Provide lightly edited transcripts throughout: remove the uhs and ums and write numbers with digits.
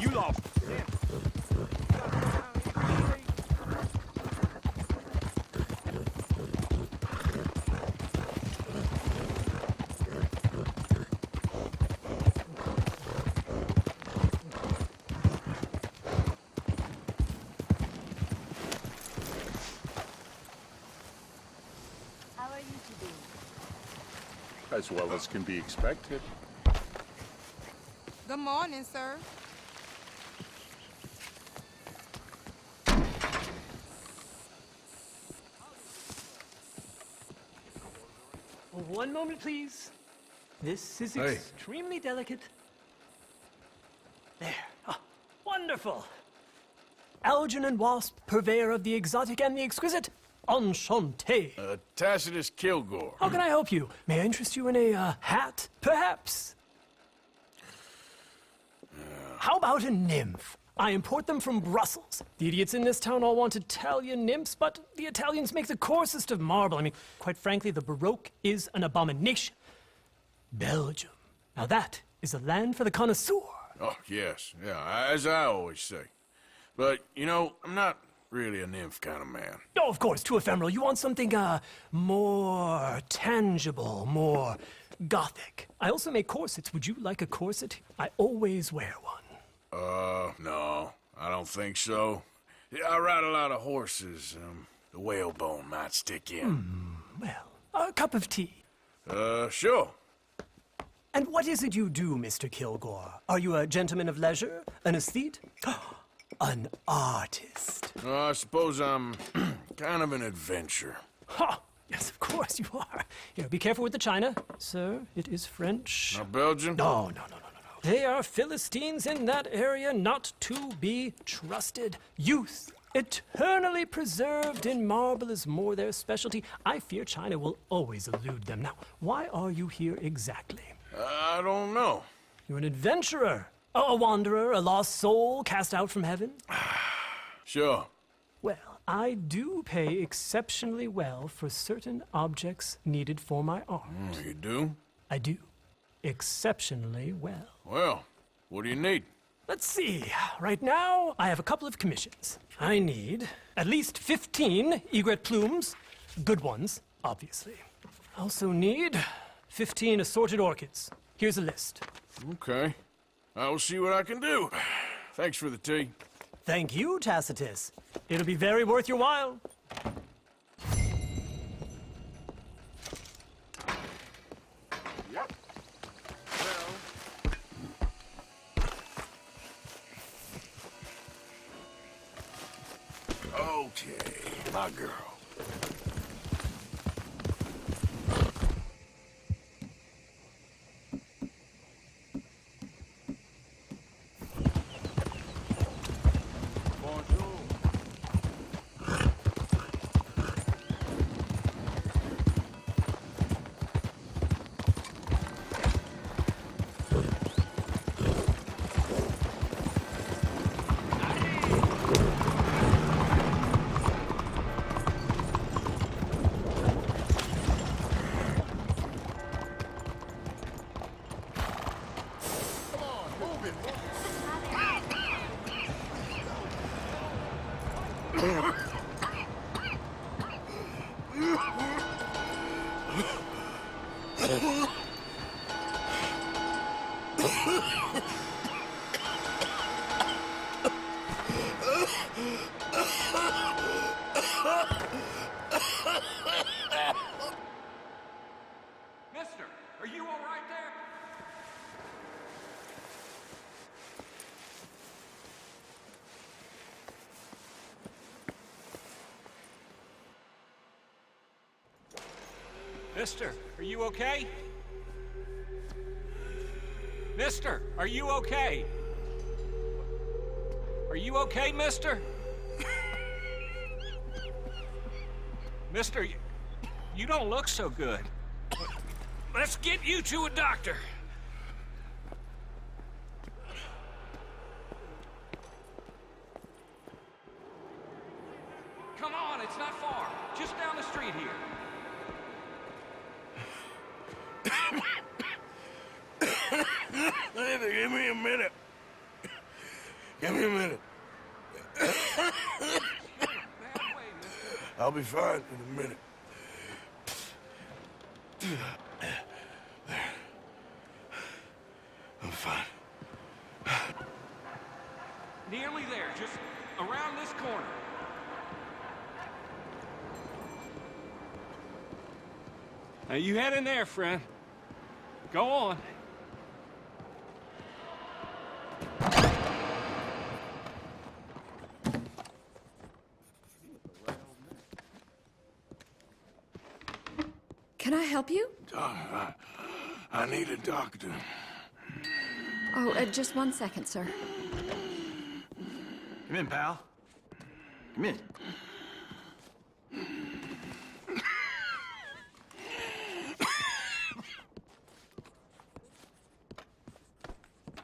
You lost. How are you today? As well as can be expected. Good morning, sir. One moment, please. This is extremely delicate. There. Ah, wonderful. Algernon Wasp, purveyor of the exotic and the exquisite. Enchanté. Tacitus Kilgore. How can I help you? May I interest you in a hat, perhaps? How about a nymph? I import them from Brussels. The idiots in this town all want Italian nymphs, but the Italians make the coarsest of marble. I mean, quite frankly, the Baroque is an abomination. Belgium. Now that is a land for the connoisseur. Oh, yes. Yeah, as I always say. But, you know, I'm not really a nymph kind of man. Oh, of course, too ephemeral. You want something, more tangible, more gothic. I also make corsets. Would you like a corset? I always wear one. No, I don't think so. Yeah, I ride a lot of horses. The whalebone might stick in. Well, a cup of tea. Sure. And what is it you do, Mr. Kilgore? Are you a gentleman of leisure? An aesthete? An artist? I suppose I'm kind of an adventurer. Ha! Yes, of course you are. Here, be careful with the china. Sir, it is French. Not Belgian? No. They are Philistines in that area, not to be trusted. Youth, eternally preserved in marble, is more their specialty. I fear China will always elude them. Now, why are you here exactly? I don't know. You're an adventurer, a wanderer, a lost soul cast out from heaven? Sure. Well, I do pay exceptionally well for certain objects needed for my art. You do? I do. Exceptionally well. Well, what do you need? Let's see. Right now, I have a couple of commissions. I need at least 15 egret plumes. Good ones, obviously. I also need 15 assorted orchids. Here's a list. Okay. I will see what I can do. Thanks for the tea. Thank you, Tacitus. It'll be very worth your while. Yep. Okay, my girl. Mister, are you all right there? Mister, are you okay? Mister, are you okay? Are you okay, mister? Mister, you don't look so good. Let's get you to a doctor. Come on, it's not far. Just down the street here. Give me a minute. Give me a minute. I'll be fine in a minute. There. I'm fine. Nearly there, just around this corner. Now you head in there, friend. Go on. Can I help you? I need a doctor. Oh, just 1 second, sir. Come in, pal. Come in.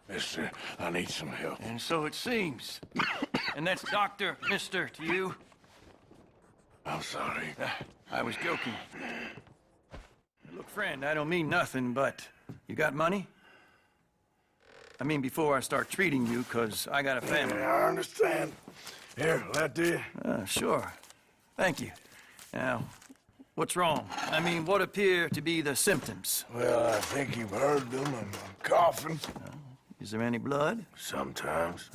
Mister, I need some help. And so it seems. And that's Dr. Mister to you? I'm sorry. I was joking. Look, friend, I don't mean nothing, but you got money? I mean, before I start treating you, 'cause I got a family. Yeah, I understand. Here, that do you? Sure. Thank you. Now, what's wrong? I mean, what appear to be the symptoms? Well, I think you've heard them. I'm coughing. Is there any blood? Sometimes.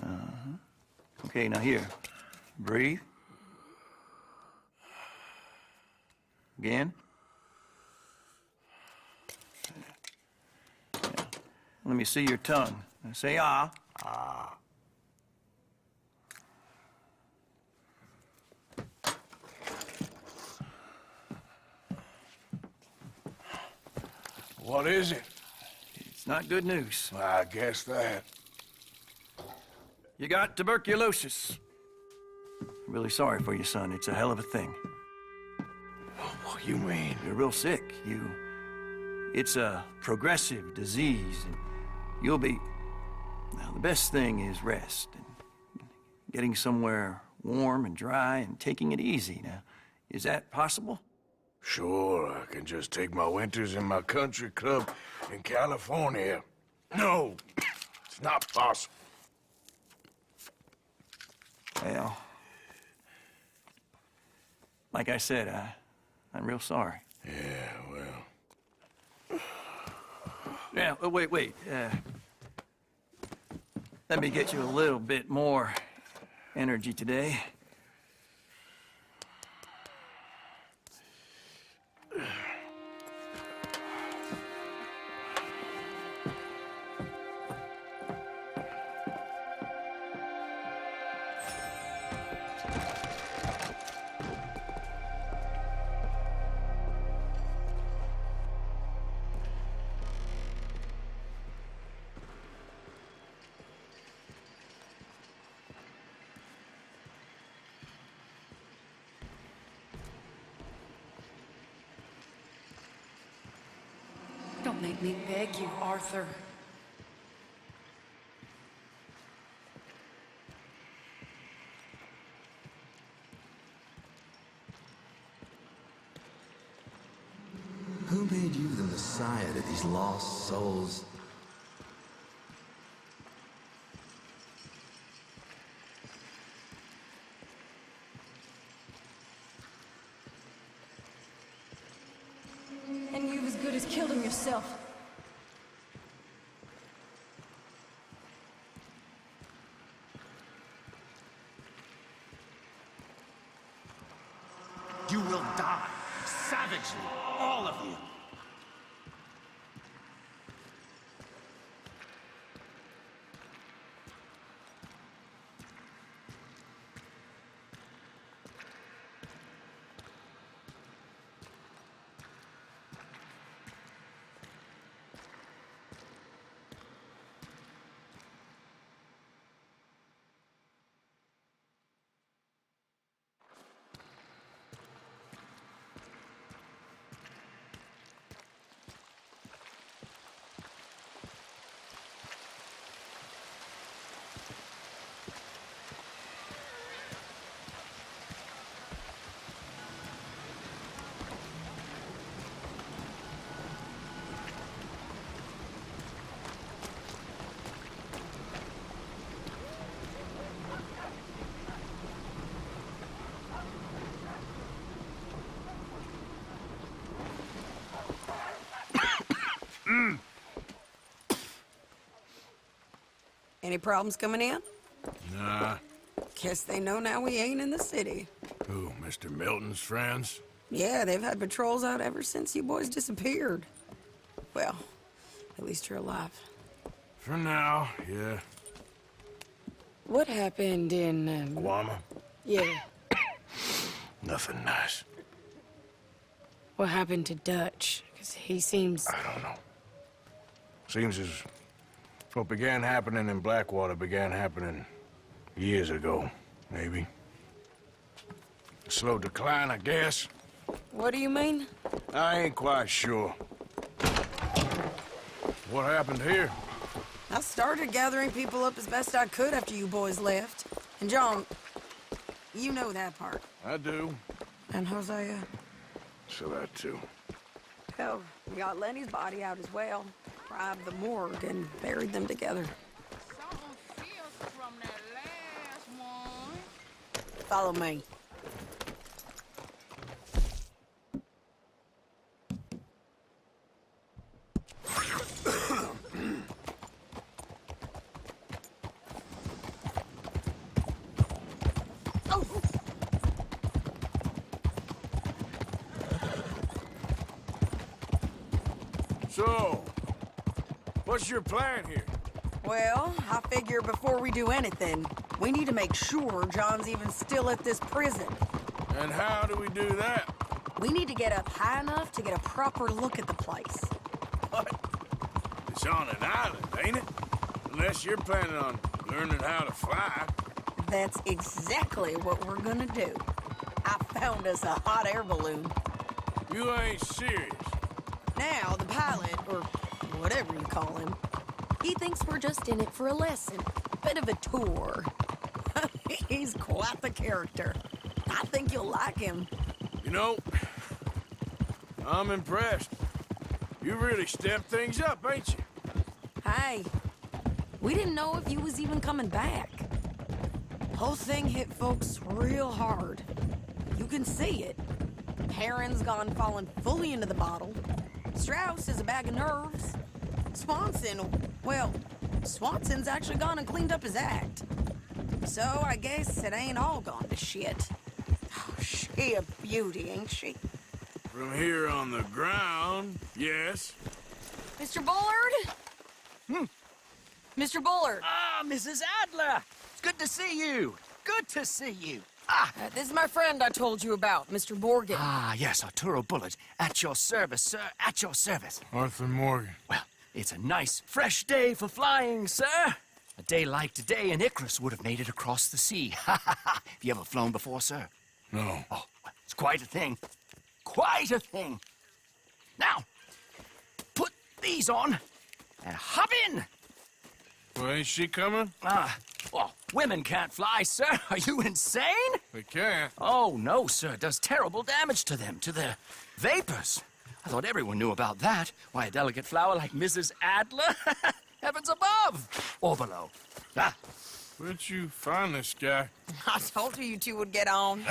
Okay, now here. Breathe. Again. Yeah. Let me see your tongue. Say ah. What is it? It's not good news. I guess that. You got tuberculosis. Really sorry for you, son. It's a hell of a thing. What do you mean? You're real sick. It's a progressive disease, and you'll be... Now, the best thing is rest, and getting somewhere warm and dry, and taking it easy. Now, is that possible? Sure, I can just take my winters in my country club in California. No, it's not possible. Well, like I said, I'm real sorry. Yeah, well... Yeah, wait. Let me get you a little bit more energy today. Don't make me beg you, Arthur. Who made you the messiah to these lost souls? And you've as good as killed him yourself. You will die. Savagely. All of you. Any problems coming in? Nah. Guess they know now we ain't in the city. Who, Mr. Milton's friends? Yeah, they've had patrols out ever since you boys disappeared. Well, at least you're alive. For now, yeah. What happened in, Guama? Yeah. Nothing nice. What happened to Dutch? Because he seems... I don't know. Seems as what began happening in Blackwater began happening years ago, maybe. A slow decline, I guess. What do you mean? I ain't quite sure. What happened here? I started gathering people up as best I could after you boys left. And John, you know that part. I do. And Hosea? So that too. Hell, we got Lenny's body out as well. Robbed the morgue and buried them together. Something feels from that last one. Follow me. So, what's your plan here? Well, I figure before we do anything, we need to make sure John's even still at this prison. And how do we do that? We need to get up high enough to get a proper look at the place. What? It's on an island, ain't it? Unless you're planning on learning how to fly. That's exactly what we're gonna do. I found us a hot air balloon. You ain't serious. Now, the pilot, or whatever you call him, he thinks we're just in it for a lesson. Bit of a tour. He's quite the character. I think you'll like him. You know, I'm impressed. You really stepped things up, ain't you? Hey, we didn't know if you was even coming back. Whole thing hit folks real hard. You can see it. Heron's gone falling fully into the bottle. Strauss is a bag of nerves. Swanson's actually gone and cleaned up his act. So I guess it ain't all gone to shit. Oh, she a beauty, ain't she? From here on the ground, yes. Mr. Bullard? Mr. Bullard. Ah, Mrs. Adler! It's good to see you. Good to see you. This is my friend I told you about, Mr. Morgan. Ah, yes, Arturo Bullard. At your service, sir. At your service. Arthur Morgan. Well, it's a nice, fresh day for flying, sir. A day like today, an Icarus would have made it across the sea. Have you ever flown before, sir? No. Oh, well, it's quite a thing. Quite a thing. Now, put these on and hop in. Well, ain't she coming? Well, women can't fly, sir. Are you insane? They can't. Oh, no, sir. It does terrible damage to them, to their vapors. I thought everyone knew about that. Why, a delicate flower like Mrs. Adler? Heavens above or below. Where'd you find this guy? I told you two would get on.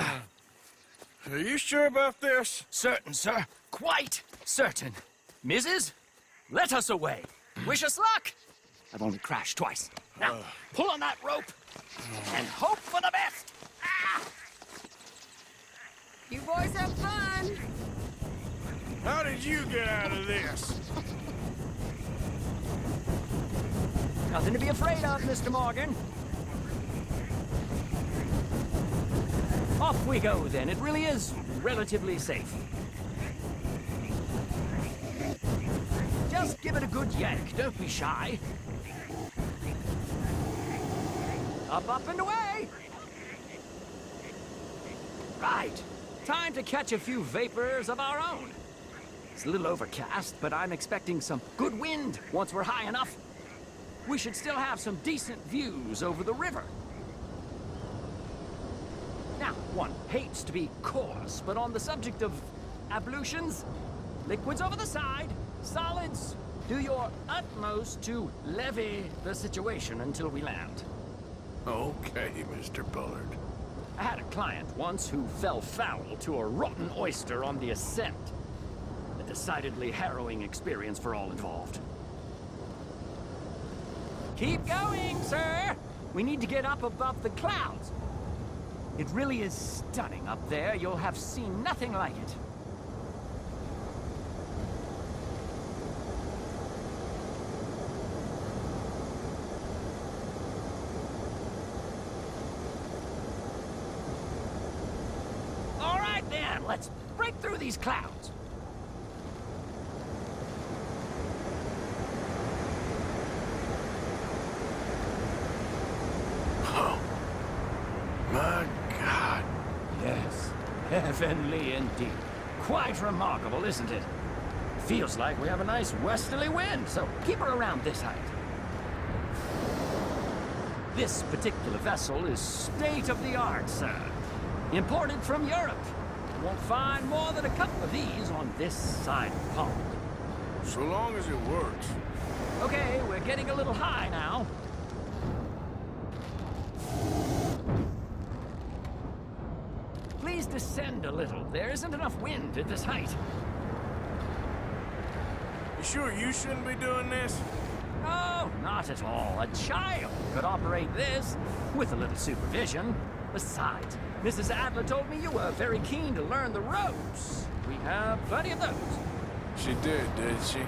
Are you sure about this? Certain, sir. Quite certain. Mrs., let us away. Wish us luck. I've only crashed twice. Now, pull on that rope and hope for the best. You boys have fun. How did you get out of this? Nothing to be afraid of, Mr. Morgan. Off we go, then. It really is relatively safe. Just give it a good yank. Don't be shy. Up, and away! Right. Time to catch a few vapors of our own. It's a little overcast, but I'm expecting some good wind once we're high enough. We should still have some decent views over the river. Now, one hates to be coarse, but on the subject of ablutions, liquids over the side, solids, do your utmost to levy the situation until we land. Okay, Mr. Bullard. I had a client once who fell foul to a rotten oyster on the ascent. A decidedly harrowing experience for all involved. Keep going, sir. We need to get up above the clouds. It really is stunning up there. You'll have seen nothing like it. All right, then. Let's break through these clouds. My God. Yes, heavenly indeed. Quite remarkable, isn't it? Feels like we have a nice westerly wind, so keep her around this height. This particular vessel is state-of-the-art, sir. Imported from Europe. You won't find more than a couple of these on this side of the pond. So long as it works. Okay, we're getting a little high now. Please descend a little. There isn't enough wind at this height. You sure you shouldn't be doing this? Oh, not at all. A child could operate this with a little supervision. Besides, Mrs. Adler told me you were very keen to learn the ropes. We have plenty of those. She did she?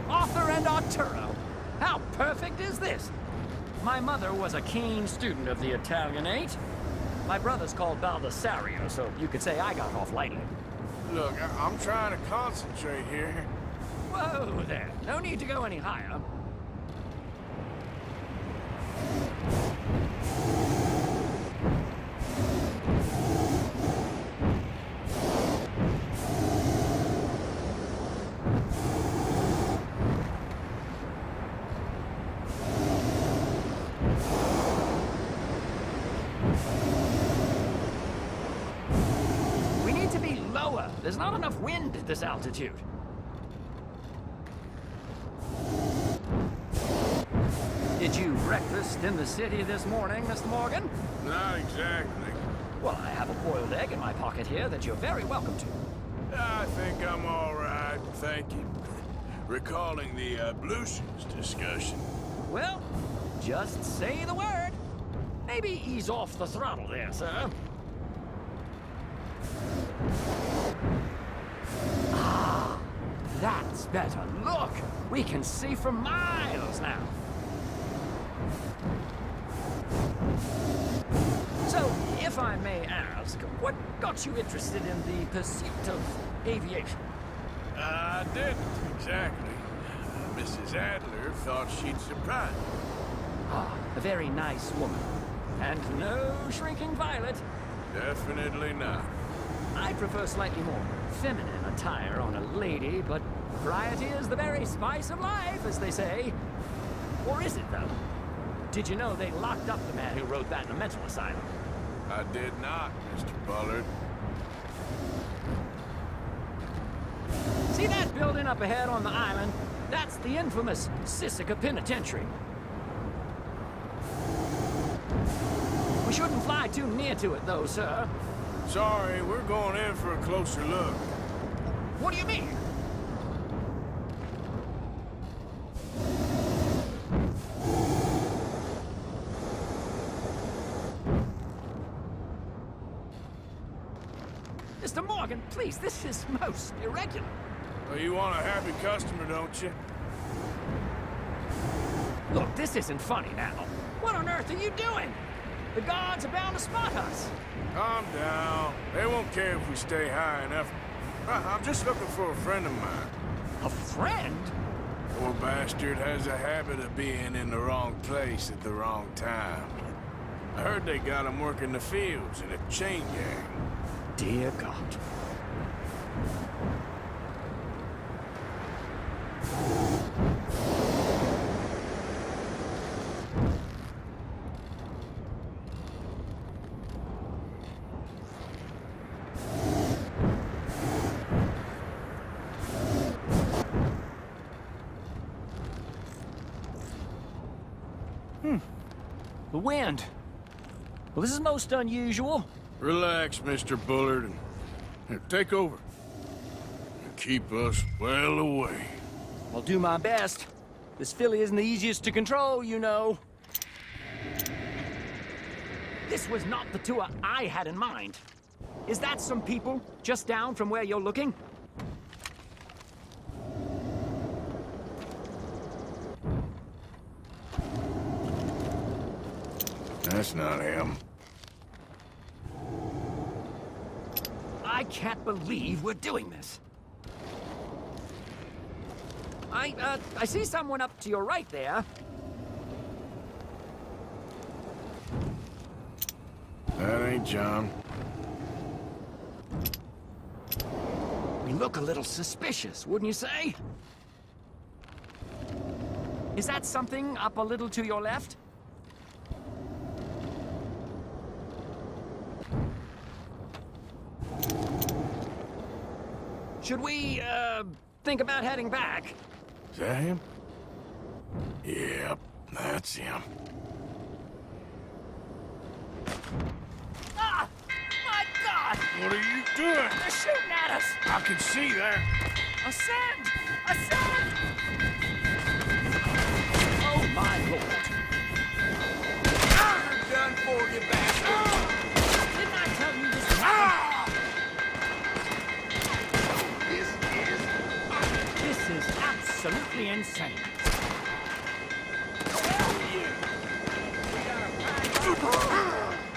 Arthur and Arturo. How perfect is this? My mother was a keen student of the Italianate. My brother's called Baldessario, so you could say I got off lightly. Look, I'm trying to concentrate here. Whoa there. No need to go any higher. We need to be lower. There's not enough wind at this altitude. Did you breakfast in the city this morning, Mr. Morgan? Not exactly. Well, I have a boiled egg in my pocket here that you're very welcome to. I think I'm all right, thank you. Recalling the ablutions discussion. Well, just say the word. Maybe ease off the throttle there, sir. Ah, that's better. Look, we can see for miles now. So, if I may ask, what got you interested in the pursuit of aviation? I didn't, exactly. Mrs. Adler thought she'd surprise me. Ah, a very nice woman. And no shrinking violet. Definitely not. I prefer slightly more feminine attire on a lady, but variety is the very spice of life, as they say. Or is it, though? Did you know they locked up the man who wrote that in a mental asylum? I did not, Mr. Bullard. See that building up ahead on the island? That's the infamous Sisika Penitentiary. We shouldn't fly too near to it, though, sir. Sorry, we're going in for a closer look. What do you mean? Mr. Morgan, please, this is most irregular. Well, you want a happy customer, don't you? Look, this isn't funny now. What on earth are you doing? The guards are bound to spot us. Calm down. They won't care if we stay high enough. I'm just looking for a friend of mine. A friend? Poor bastard has a habit of being in the wrong place at the wrong time. I heard they got him working the fields in a chain gang. Dear God. The wind. Well, this is most unusual. Relax, Mr. Bullard, and here, take over. And keep us well away. I'll do my best. This filly isn't the easiest to control, you know. This was not the tour I had in mind. Is that some people just down from where you're looking? That's not him. I can't believe we're doing this. I see someone up to your right there. That ain't John. We look a little suspicious, wouldn't you say? Is that something up a little to your left? Should we, think about heading back? Is that him? Yep, that's him. Ah! My God! What are you doing? They're shooting at us! I can see that. Ascend! Ascend! Oh, my Lord. I'm done for you, bastard. Didn't I tell you this? Ah! This is absolutely insane.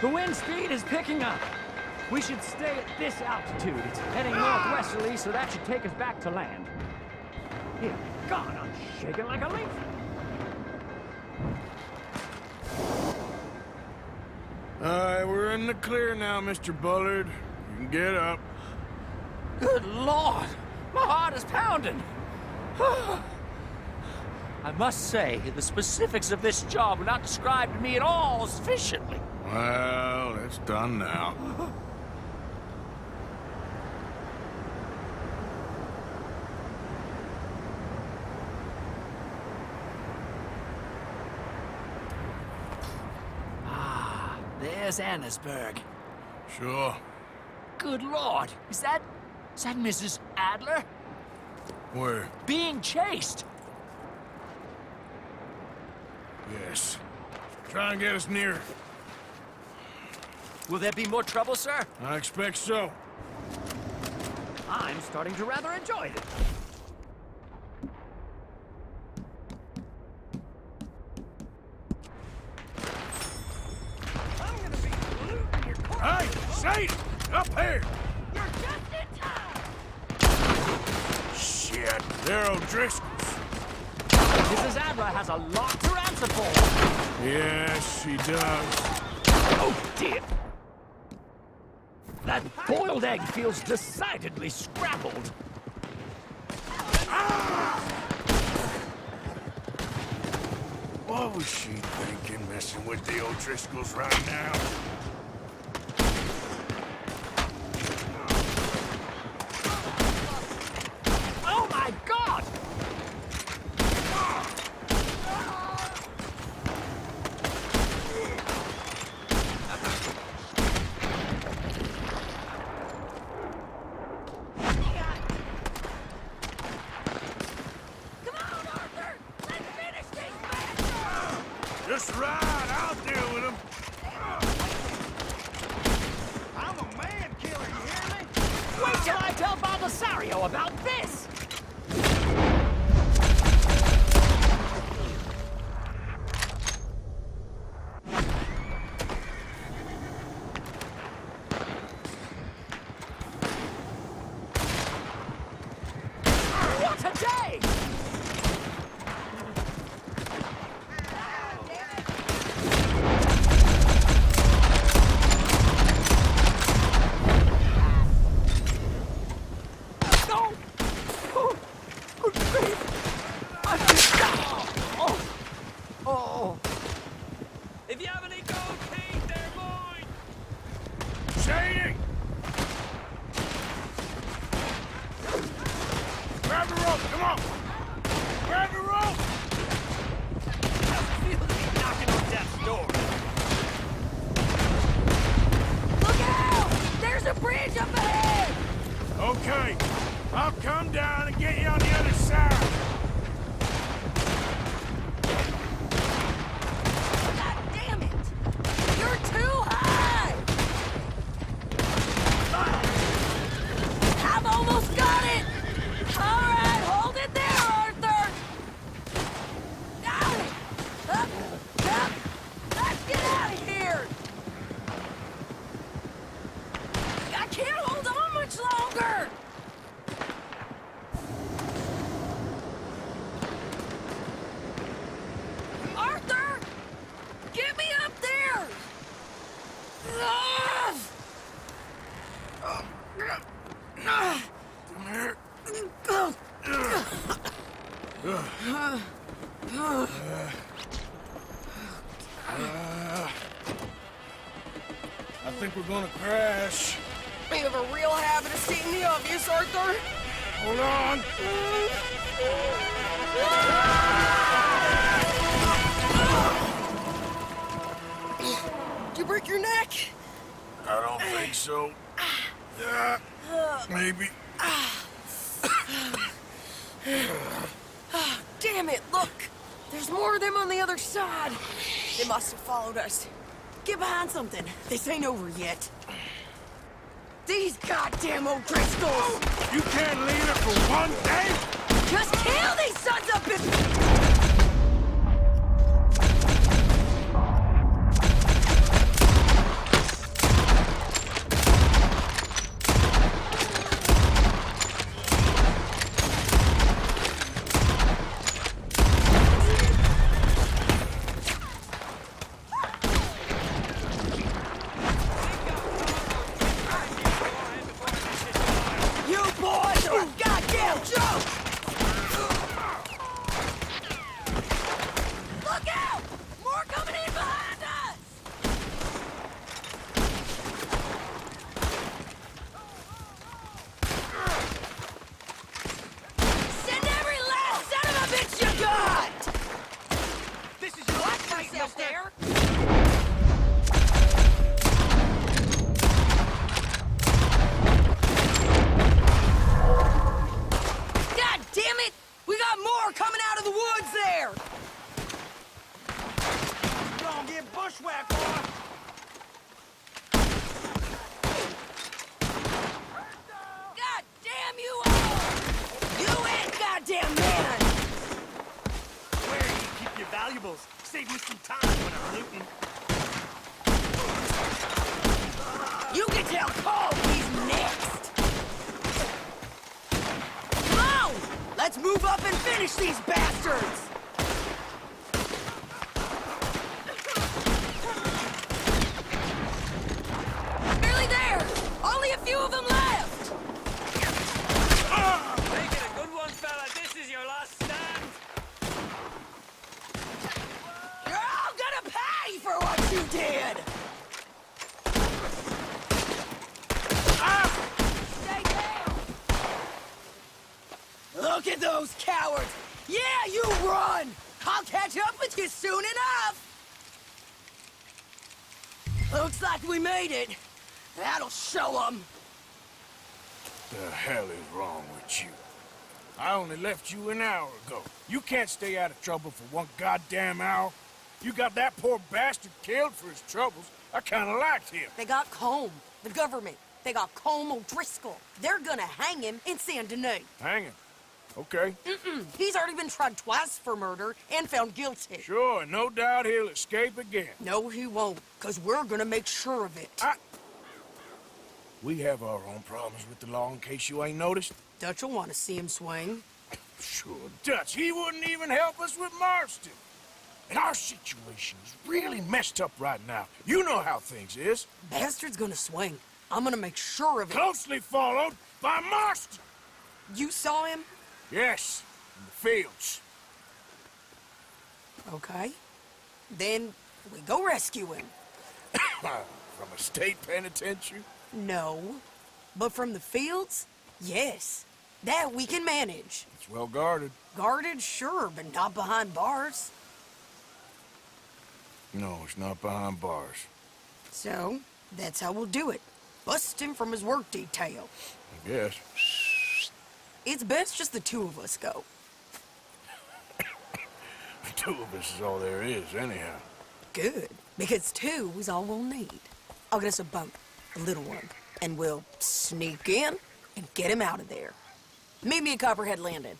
The wind speed is picking up. We should stay at this altitude. It's heading northwesterly, so that should take us back to land. Dear God, I'm shaking like a leaf. All right, we're in the clear now, Mr. Bullard. You can get up. Good Lord! My heart is pounding! I must say, the specifics of this job were not described to me at all sufficiently. Well, it's done now. Ah, there's Annesburg. Sure. Good Lord, is that Mrs. Adler? Where? Being chased! Yes. Try and get us near. Will there be more trouble, sir? I expect so. I'm starting to rather enjoy it. I'm gonna be looting your corpse. Hey, Sadie! Up here! You're just in time! Shit, they're O'Driscoll's. Mrs. Adler has a lot to answer for. Yes, she does. Oh, dear. That boiled egg feels decidedly scrabbled. What was she thinking, messing with the O'Driscolls right now? Oh, my God! Just ride, I'll deal with him. I'm a man killer, you hear me? Wait till I tell Baldessario about this! What a day! down and get you on the other side. God damn it! You're too high! I've almost got it! Alright, hold it there, Arthur! Got it! Up! Let's get out of here! I can't hold on much longer! Arthur! Get me up there! Come here. I think we're gonna crash. You have a real habit of seeing the obvious, Arthur. Hold on. Did you break your neck? I don't think so. Maybe. Damn it, look! There's more of them on the other side. They must have followed us. Get behind something. This ain't over yet. These goddamn O'Driscolls! You can't leave it for one day? Just kill these sons of bitches! You boys are a goddamn joke! Look out! More coming in behind us! Send every last son of a bitch you got! This is your last fight, Yourself mister. there! God damn it! We got more coming out of the woods there! You're gonna get bushwhacked, boy. God damn you all! You and goddamn man! Where do you keep your valuables? Save me some time when I'm looting. You can tell Cole he's next! Come on! Let's move up and finish these bastards! Nearly there! Only a few of them left! Make it a good one, fella. This is your last stand. You're all gonna pay for what you did! Stay down! Look at those cowards! Yeah, you run! I'll catch up with you soon enough! Looks like we made it. That'll show them. The hell is wrong with you? I only left you an hour ago. You can't stay out of trouble for one goddamn hour. You got that poor bastard killed for his troubles. I kinda liked him. They got Combe, the government. They got Combe O'Driscoll. They're gonna hang him in Saint Denis. Hang him. Okay. He's already been tried twice for murder and found guilty. Sure, and no doubt he'll escape again. No, he won't, because we're gonna make sure of it. We have our own problems with the law in case you ain't noticed. Dutch will want to see him swing. Sure, Dutch, he wouldn't even help us with Marston. And our situation is really messed up right now. You know how things is. Bastard's gonna swing. I'm gonna make sure of it. Closely followed by Marston. You saw him? Yes, in the fields. Okay. Then we go rescue him. From a state penitentiary? No. But from the fields? Yes. That we can manage. It's well guarded. Guarded, sure, but not behind bars. No, it's not behind bars. So, that's how we'll do it. Bust him from his work detail. I guess. It's best just the two of us go. The two of us is all there is, anyhow. Good, because two is all we'll need. I'll get us a boat, a little one, and we'll sneak in and get him out of there. Meet me at Copperhead Landing.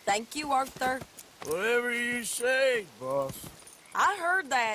Thank you, Arthur. Whatever you say, boss. I heard that.